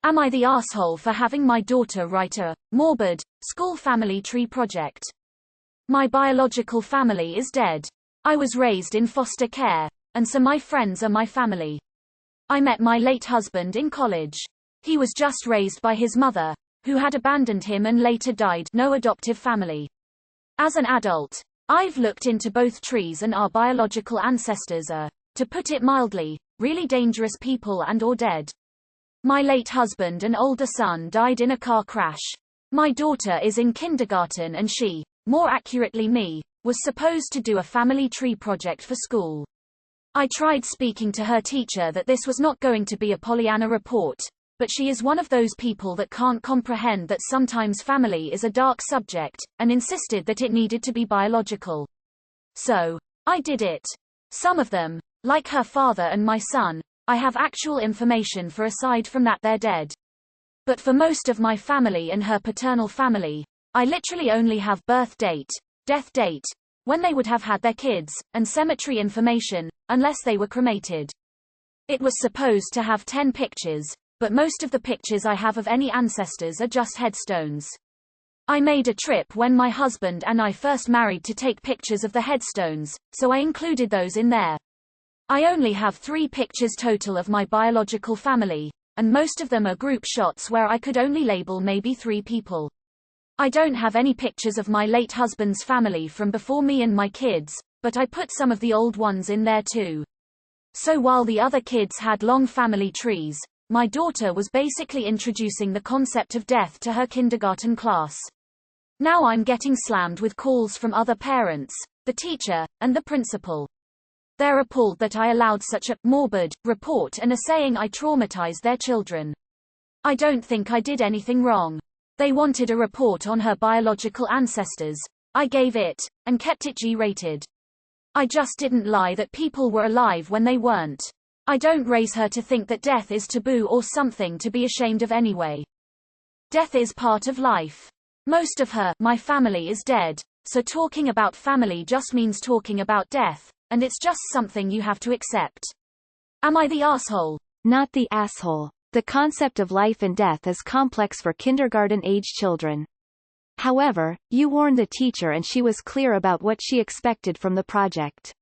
Am I the asshole for having my daughter write a morbid school family tree project? My biological family is dead. I was raised in foster care, and so my friends are my family. I met my late husband in college. He was just raised by his mother, who had abandoned him and later died. No adoptive family. As an adult, I've looked into both trees, and our biological ancestors are, to put it mildly, really dangerous people and or dead. My late husband and older son died in a car crash. My daughter is in kindergarten and she, more accurately me, was supposed to do a family tree project for school. I tried speaking to her teacher that this was not going to be a Pollyanna report, but she is one of those people that can't comprehend that sometimes family is a dark subject, and insisted that it needed to be biological. So, I did it. Some of them, like her father and my son, I have actual information for. Aside from that, they're dead. But for most of my family and her paternal family, I literally only have birth date, death date, when they would have had their kids, and cemetery information, unless they were cremated. It was supposed to have 10 pictures, but most of the pictures I have of any ancestors are just headstones. I made a trip when my husband and I first married to take pictures of the headstones, so I included those in there. I only have 3 pictures total of my biological family, and most of them are group shots where I could only label maybe 3 people. I don't have any pictures of my late husband's family from before me and my kids, but I put some of the old ones in there too. So while the other kids had long family trees, my daughter was basically introducing the concept of death to her kindergarten class. Now I'm getting slammed with calls from other parents, the teacher, and the principal. They're appalled that I allowed such a morbid report and are saying I traumatized their children. I don't think I did anything wrong. They wanted a report on her biological ancestors. I gave it, and kept it G-rated. I just didn't lie that people were alive when they weren't. I don't raise her to think that death is taboo or something to be ashamed of anyway. Death is part of life. Most of my family is dead, so talking about family just means talking about death, and it's just something you have to accept. Am I the asshole? Not the asshole. The concept of life and death is complex for kindergarten-age children. However, you warned the teacher and she was clear about what she expected from the project.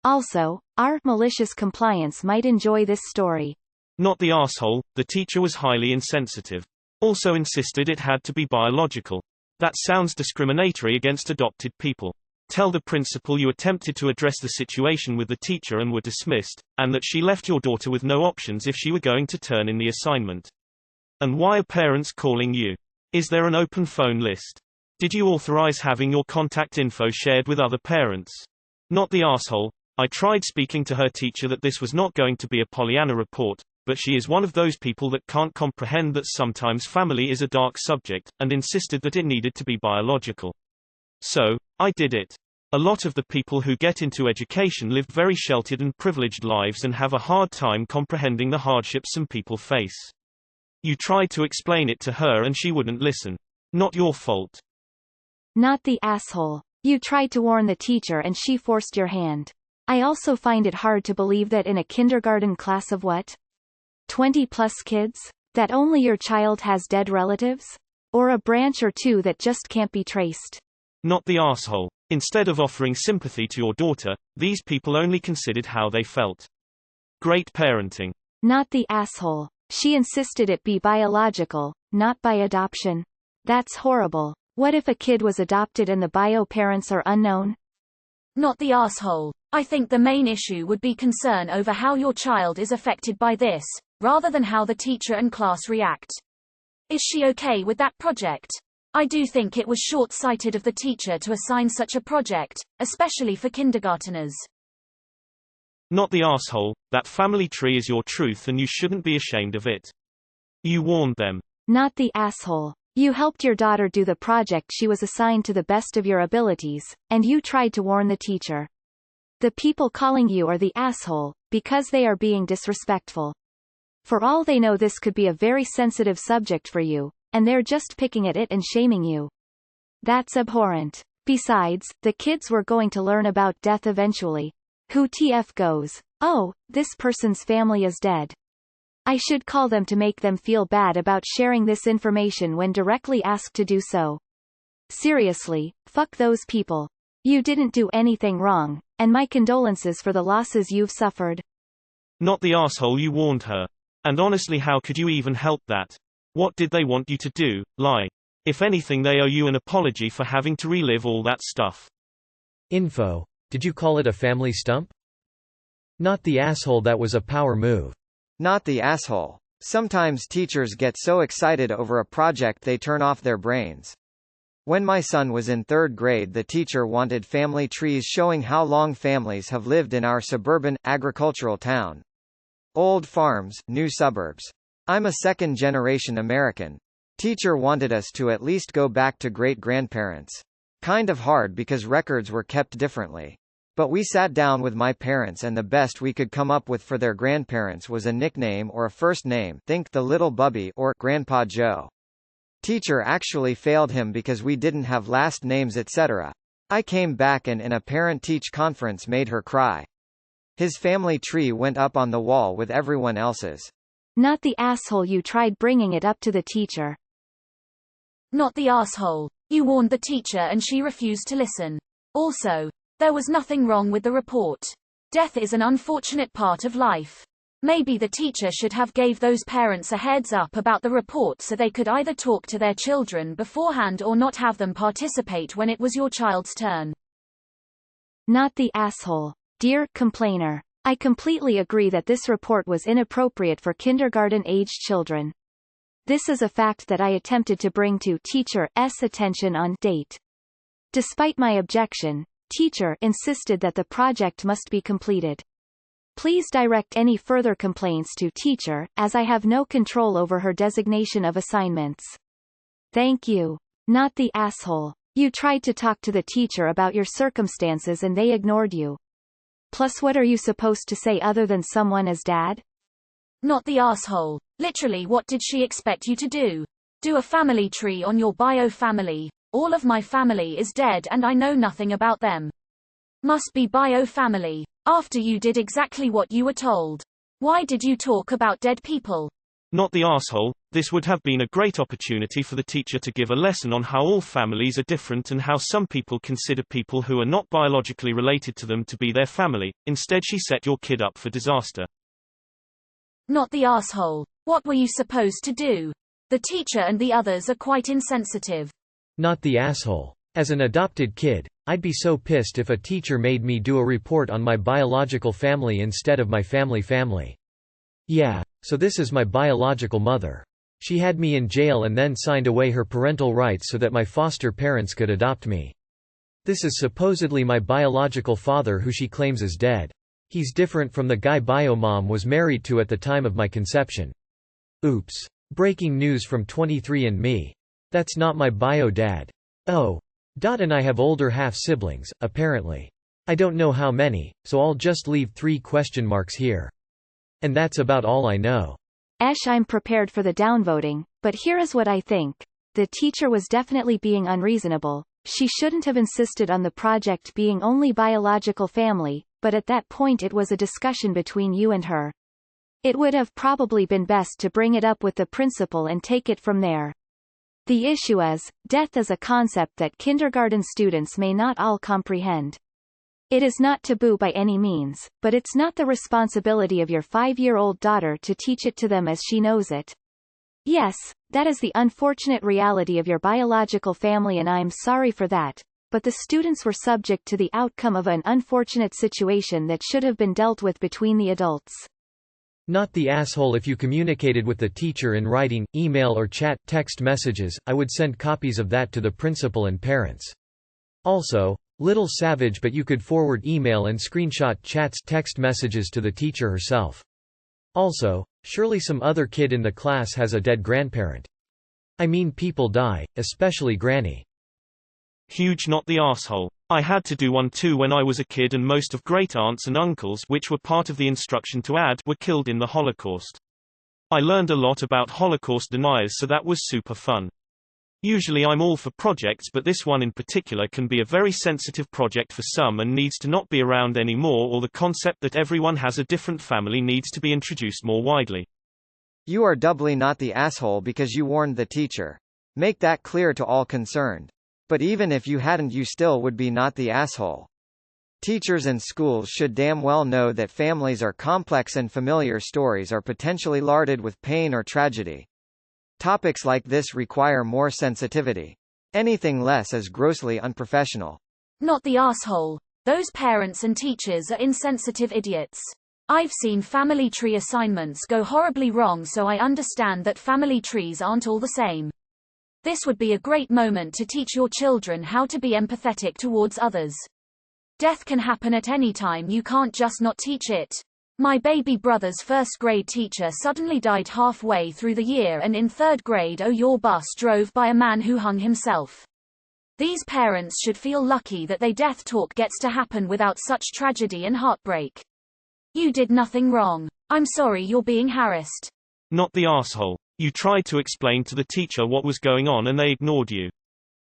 Also, our malicious compliance might enjoy this story. Not the asshole, the teacher was highly insensitive. Also insisted it had to be biological. That sounds discriminatory against adopted people. Tell the principal you attempted to address the situation with the teacher and were dismissed, and that she left your daughter with no options if she were going to turn in the assignment. And why are parents calling you? Is there an open phone list? Did you authorize having your contact info shared with other parents? Not the asshole. I tried speaking to her teacher that this was not going to be a Pollyanna report, but she is one of those people that can't comprehend that sometimes family is a dark subject, and insisted that it needed to be biological. So, I did it. A lot of the people who get into education live very sheltered and privileged lives and have a hard time comprehending the hardships some people face. You tried to explain it to her and she wouldn't listen. Not your fault. Not the asshole. You tried to warn the teacher and she forced your hand. I also find it hard to believe that in a kindergarten class of 20 plus kids, that only your child has dead relatives? Or a branch or two that just can't be traced. Not the asshole. Instead of offering sympathy to your daughter, these people only considered how they felt. Great parenting. Not the asshole. She insisted it be biological, not by adoption. That's horrible. What if a kid was adopted and the bio parents are unknown? Not the asshole. I think the main issue would be concern over how your child is affected by this, rather than how the teacher and class react. Is she okay with that project? I do think it was short-sighted of the teacher to assign such a project, especially for kindergarteners. Not the asshole. That family tree is your truth and you shouldn't be ashamed of it. You warned them. Not the asshole. You helped your daughter do the project she was assigned to the best of your abilities, and you tried to warn the teacher. The people calling you are the asshole, because they are being disrespectful. For all they know, this could be a very sensitive subject for you, and they're just picking at it and shaming you. That's abhorrent. Besides, the kids were going to learn about death eventually. Who TF goes, oh, this person's family is dead. I should call them to make them feel bad about sharing this information when directly asked to do so. Seriously, fuck those people. You didn't do anything wrong, and my condolences for the losses you've suffered. Not the asshole you warned her. And honestly, how could you even help that? What did they want you to do, lie? If anything, they owe you an apology for having to relive all that stuff. Info. Did you call it a family stump? Not the asshole, that was a power move. Not the asshole. Sometimes teachers get so excited over a project they turn off their brains. When my son was in 3rd grade, the teacher wanted family trees showing how long families have lived in our suburban, agricultural town. Old farms, new suburbs. I'm a second-generation American. Teacher wanted us to at least go back to great-grandparents. Kind of hard because records were kept differently. But we sat down with my parents, and the best we could come up with for their grandparents was a nickname or a first name, think the little Bubby or Grandpa Joe. Teacher actually failed him because we didn't have last names, etc. I came back and in a parent-teach conference made her cry. His family tree went up on the wall with everyone else's. Not the asshole, you tried bringing it up to the teacher. Not the asshole. You warned the teacher and she refused to listen. Also, there was nothing wrong with the report. Death is an unfortunate part of life. Maybe the teacher should have gave those parents a heads up about the report so they could either talk to their children beforehand or not have them participate when it was your child's turn. Not the asshole. Dear complainer, I completely agree that this report was inappropriate for kindergarten-aged children. This is a fact that I attempted to bring to teacher's attention on date. Despite my objection, teacher insisted that the project must be completed. Please direct any further complaints to teacher, as I have no control over her designation of assignments. Thank you. Not the asshole. You tried to talk to the teacher about your circumstances and they ignored you. Plus, what are you supposed to say other than someone as dad? Not the asshole. Literally, what did she expect you to do? Do a family tree on your bio family? All of my family is dead and I know nothing about them. Must be bio family. After you did exactly what you were told. Why did you talk about dead people? Not the asshole. This would have been a great opportunity for the teacher to give a lesson on how all families are different and how some people consider people who are not biologically related to them to be their family. Instead, she set your kid up for disaster. Not the asshole. What were you supposed to do? The teacher and the others are quite insensitive. Not the asshole. As an adopted kid, I'd be so pissed if a teacher made me do a report on my biological family instead of my family. Yeah, so this is my biological mother. She had me in jail and then signed away her parental rights so that my foster parents could adopt me. This is supposedly my biological father who she claims is dead. He's different from the guy biomom was married to at the time of my conception. Oops. Breaking news from 23andMe. That's not my bio dad. Oh. And I have older half-siblings, apparently. I don't know how many, so I'll just leave 3 question marks here. And that's about all I know. I'm prepared for the downvoting, but here is what I think. The teacher was definitely being unreasonable. She shouldn't have insisted on the project being only biological family, but at that point it was a discussion between you and her. It would have probably been best to bring it up with the principal and take it from there. The issue is, death is a concept that kindergarten students may not all comprehend. It is not taboo by any means, but it's not the responsibility of your 5-year-old daughter to teach it to them as she knows it. Yes, that is the unfortunate reality of your biological family and I'm sorry for that, but the students were subject to the outcome of an unfortunate situation that should have been dealt with between the adults. Not the asshole. If you communicated with the teacher in writing, email or text messages, I would send copies of that to the principal and parents. Also, little savage, but you could forward email and screenshot text messages to the teacher herself. Also, surely some other kid in the class has a dead grandparent. I mean, people die, especially Granny. Huge. Not the asshole. I had to do one too when I was a kid, and most of great aunts and uncles, which were part of the instruction to add, were killed in the Holocaust. I learned a lot about Holocaust deniers, so that was super fun. Usually I'm all for projects, but this one in particular can be a very sensitive project for some and needs to not be around anymore, or the concept that everyone has a different family needs to be introduced more widely. You are doubly not the asshole because you warned the teacher. Make that clear to all concerned. But even if you hadn't, you still would be not the asshole. Teachers and schools should damn well know that families are complex and familiar stories are potentially larded with pain or tragedy. Topics like this require more sensitivity. Anything less is grossly unprofessional. Not the asshole. Those parents and teachers are insensitive idiots. I've seen family tree assignments go horribly wrong, so I understand that family trees aren't all the same. This would be a great moment to teach your children how to be empathetic towards others. Death can happen at any time, you can't just not teach it. My baby brother's first grade teacher suddenly died halfway through the year, and in third grade, your bus drove by a man who hung himself. These parents should feel lucky that their death talk gets to happen without such tragedy and heartbreak. You did nothing wrong. I'm sorry you're being harassed. Not the asshole. You tried to explain to the teacher what was going on and they ignored you.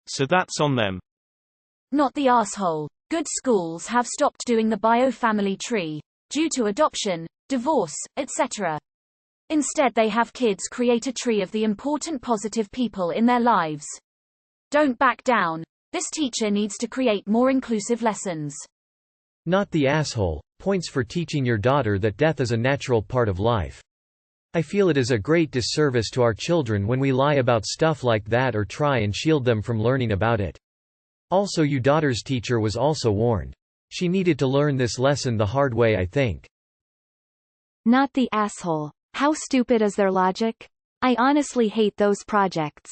So that's on them. Not the asshole. Good schools have stopped doing the bio-family tree, due to adoption, divorce, etc. Instead they have kids create a tree of the important positive people in their lives. Don't back down. This teacher needs to create more inclusive lessons. Not the asshole. Points for teaching your daughter that death is a natural part of life. I feel it is a great disservice to our children when we lie about stuff like that or try and shield them from learning about it. Also, your daughter's teacher was also warned. She needed to learn this lesson the hard way, I think. Not the asshole. How stupid is their logic? I honestly hate those projects.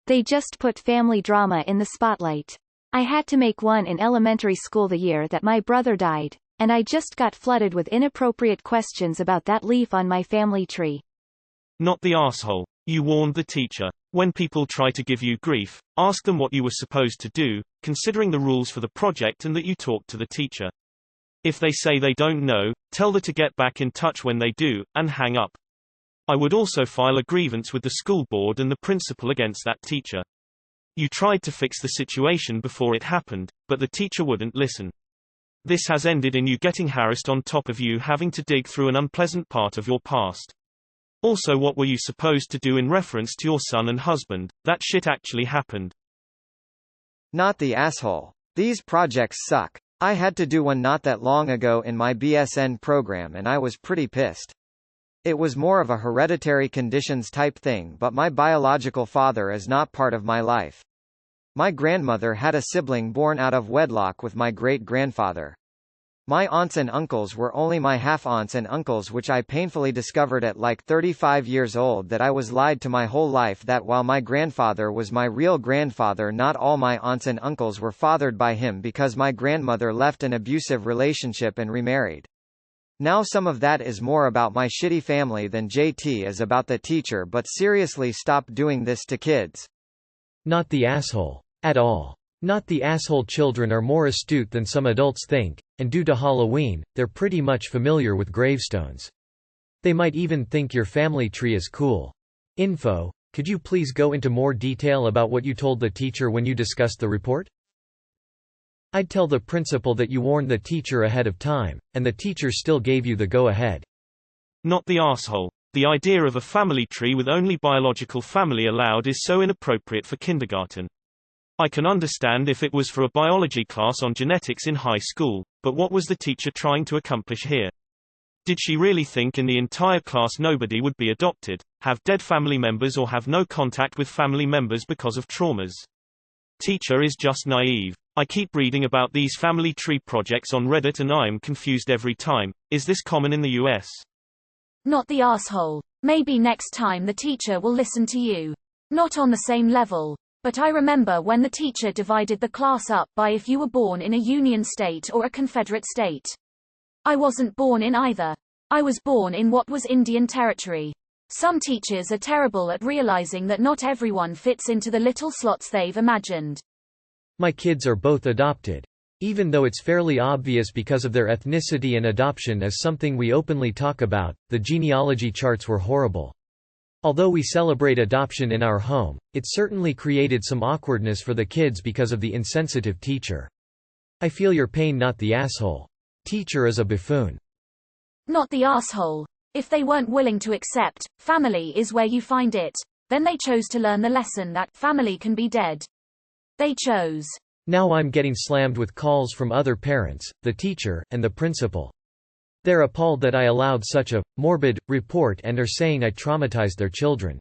They just put family drama in the spotlight. I had to make one in elementary school the year that my brother died, and I just got flooded with inappropriate questions about that leaf on my family tree. Not the asshole. You warned the teacher. When people try to give you grief, ask them what you were supposed to do, considering the rules for the project and that you talked to the teacher. If they say they don't know, tell them to get back in touch when they do, and hang up. I would also file a grievance with the school board and the principal against that teacher. You tried to fix the situation before it happened, but the teacher wouldn't listen. This has ended in you getting harassed on top of you having to dig through an unpleasant part of your past. Also, what were you supposed to do in reference to your son and husband? That shit actually happened. Not the asshole. These projects suck. I had to do one not that long ago in my BSN program and I was pretty pissed. It was more of a hereditary conditions type thing, but my biological father is not part of my life. My grandmother had a sibling born out of wedlock with my great-grandfather. My aunts and uncles were only my half-aunts and uncles, which I painfully discovered at like 35 years old that I was lied to my whole life that while my grandfather was my real grandfather, not all my aunts and uncles were fathered by him because my grandmother left an abusive relationship and remarried. Now some of that is more about my shitty family than JT is about the teacher, but seriously, stop doing this to kids. Not the asshole. At all. Not the asshole. Children are more astute than some adults think, and due to Halloween, they're pretty much familiar with gravestones. They might even think your family tree is cool. Info: could you please go into more detail about what you told the teacher when you discussed the report? I'd tell the principal that you warned the teacher ahead of time, and the teacher still gave you the go-ahead. Not the asshole. The idea of a family tree with only biological family allowed is so inappropriate for kindergarten. I can understand if it was for a biology class on genetics in high school, but what was the teacher trying to accomplish here? Did she really think in the entire class nobody would be adopted, have dead family members, or have no contact with family members because of traumas? Teacher is just naive. I keep reading about these family tree projects on Reddit and I'm confused every time. Is this common in the US? Not the asshole. Maybe next time the teacher will listen to you. Not on the same level. But I remember when the teacher divided the class up by if you were born in a Union state or a Confederate state. I wasn't born in either. I was born in what was Indian Territory. Some teachers are terrible at realizing that not everyone fits into the little slots they've imagined. My kids are both adopted. Even though it's fairly obvious because of their ethnicity and adoption is something we openly talk about, the genealogy charts were horrible. Although we celebrate adoption in our home, it certainly created some awkwardness for the kids because of the insensitive teacher. I feel your pain. Not the asshole. Teacher is a buffoon. Not the asshole. If they weren't willing to accept, family is where you find it, then they chose to learn the lesson that family can be dead. They chose. Now I'm getting slammed with calls from other parents, the teacher, and the principal. They're appalled that I allowed such a morbid report and are saying I traumatized their children.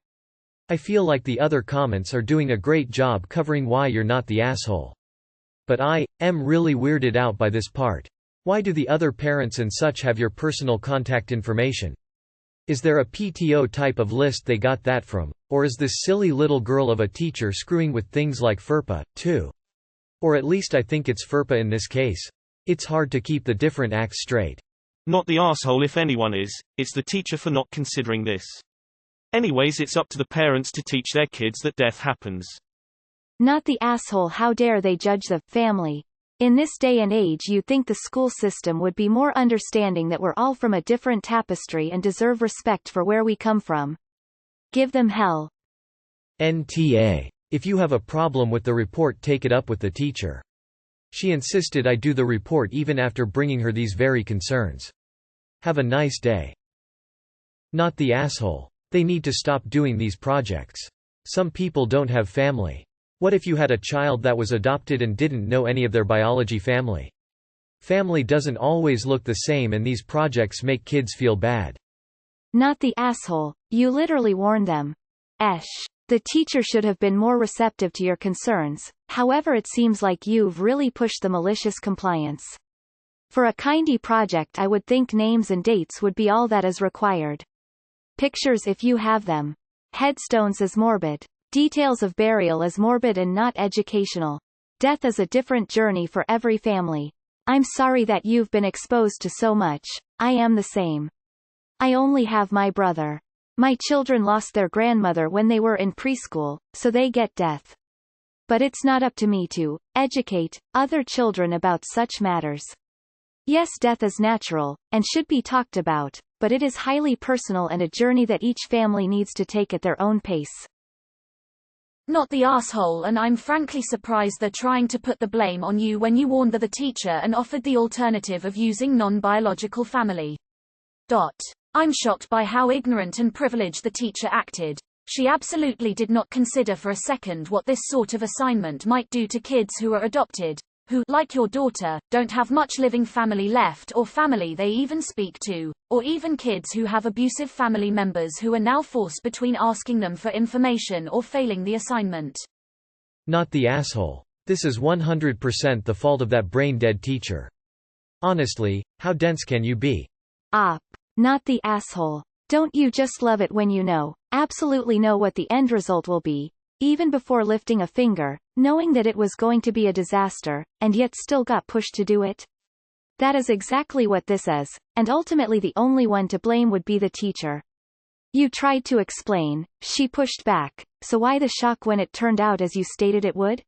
I feel like the other comments are doing a great job covering why you're not the asshole. But I am really weirded out by this part. Why do the other parents and such have your personal contact information? Is there a PTO type of list they got that from? Or is this silly little girl of a teacher screwing with things like FERPA, too? Or at least I think it's FERPA in this case. It's hard to keep the different acts straight. Not the arsehole if anyone is, it's the teacher for not considering this. Anyways, it's up to the parents to teach their kids that death happens. Not the asshole. How dare they judge the family? In this day and age you'd think the school system would be more understanding that we're all from a different tapestry and deserve respect for where we come from. Give them hell. NTA. If you have a problem with the report, take it up with the teacher. She insisted I do the report even after bringing her these very concerns. Have a nice day. Not the asshole. They need to stop doing these projects. Some people don't have family. What if you had a child that was adopted and didn't know any of their biology family? Family doesn't always look the same and these projects make kids feel bad. Not the asshole. You literally warned them. The teacher should have been more receptive to your concerns, however it seems like you've really pushed the malicious compliance. For a kindy project I would think names and dates would be all that is required. Pictures if you have them. Headstones is morbid. Details of burial is morbid and not educational. Death is a different journey for every family. I'm sorry that you've been exposed to so much. I am the same. I only have my brother. My children lost their grandmother when they were in preschool, so they get death. But it's not up to me to educate other children about such matters. Yes, death is natural, and should be talked about, but it is highly personal and a journey that each family needs to take at their own pace. Not the asshole, and I'm frankly surprised they're trying to put the blame on you when you warned the teacher and offered the alternative of using non-biological family. I'm shocked by how ignorant and privileged the teacher acted. She absolutely did not consider for a second what this sort of assignment might do to kids who are adopted, who, like your daughter, don't have much living family left or family they even speak to, or even kids who have abusive family members who are now forced between asking them for information or failing the assignment. Not the asshole. This is 100% the fault of that brain-dead teacher. Honestly, how dense can you be? Not the asshole. Don't you just love it when you absolutely know what the end result will be, even before lifting a finger, knowing that it was going to be a disaster, and yet still got pushed to do it? That is exactly what this is, and ultimately the only one to blame would be the teacher. You tried to explain, she pushed back, so why the shock when it turned out as you stated it would?